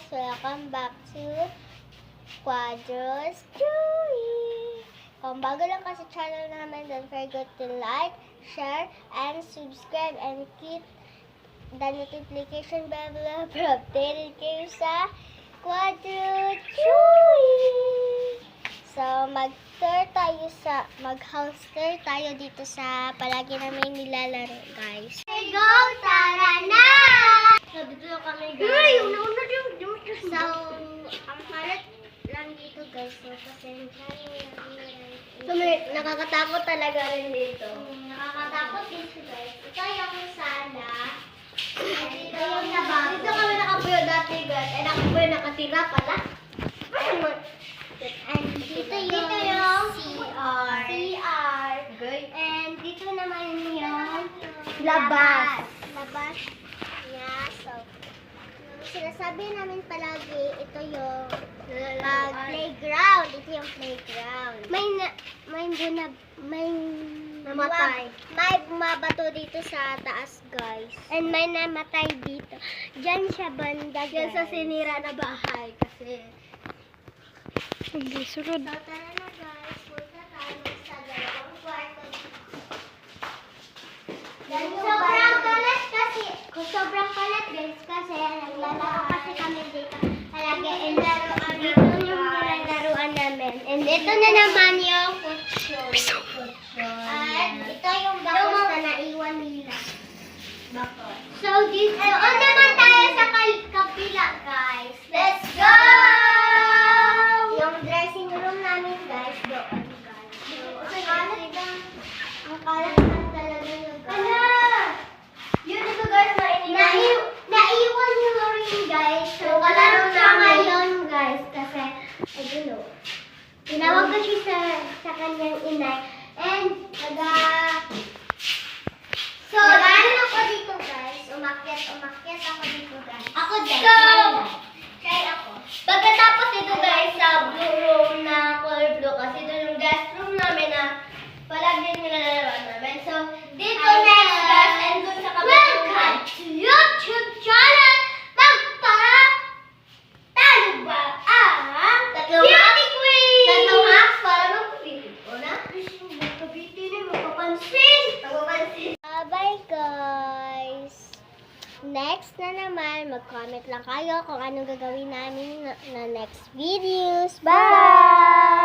Welcome back to Quadros Chewy! Kung bago lang ka sa channel namin, don't forget to like, share, and subscribe, and click the notification bell para updated kayo sa Quadros Chewy! So, mag-house tour tayo dito sa palagi namin nilalaro, guys. Hey, go! Tara na! So, dito na kami, guys. So, ang halat lang dito, guys. So, kasi nakakatakot talaga rin dito. Nakakatakot dito, guys. Ito yung sala. Dito yung lababo. Dito kami nakapuyo dati, guys. Ay, nakapuyo nakatira pala. And dito yung CR. Good. And dito naman yung labas. Labas niya. So, sinasabi namin palagi, ito yung playground. Ito yung playground. May namatay. May bumabato dito sa taas, guys. And may namatay dito. Diyan siya banda, guys. Diyan sa sinira na bahay. Kasi sige, sunod. so, tara na, guys. Punta tayo sa dalawang kwarto. Sobrang kalat kasi. Sobrang kalat, guys. Kasi naglalaro kasi kami dito. Palagi. And dito yung laruan namin. And ito na naman yung kutsyon. At ito yung bakos na naiwan nila. Bakos. So, dito. Doon naman tayo sa kapila, guys. Let's go! Yung dressing room namin, guys, doon, guys. Ang kalat lang talaga yung guys. Yun ito, guys, naiwan yung ring, guys. So, kalaro siya ngayon, guys, kasi, I don't know. Tinawag ko siya sa kanyang inay. And, so, dahil ako dito, guys, umakyat ako dito, guys. Ako din. Try ako. Pagkatapos ito, guys, sa blue room na color blue, kasi ito yung guest room namin na palagi nilalaro namin. So, dito next, guys, and dun sa kapatid. Welcome to YouTube channel! Magpa-talo ba ang Beauty Queen! Tatlong hacks para magpapiti ko na. Magpapiti na, magpapansin! Bye, guys! Next na naman, mag-comment lang kayo kung anong gagawin namin na next videos. Bye!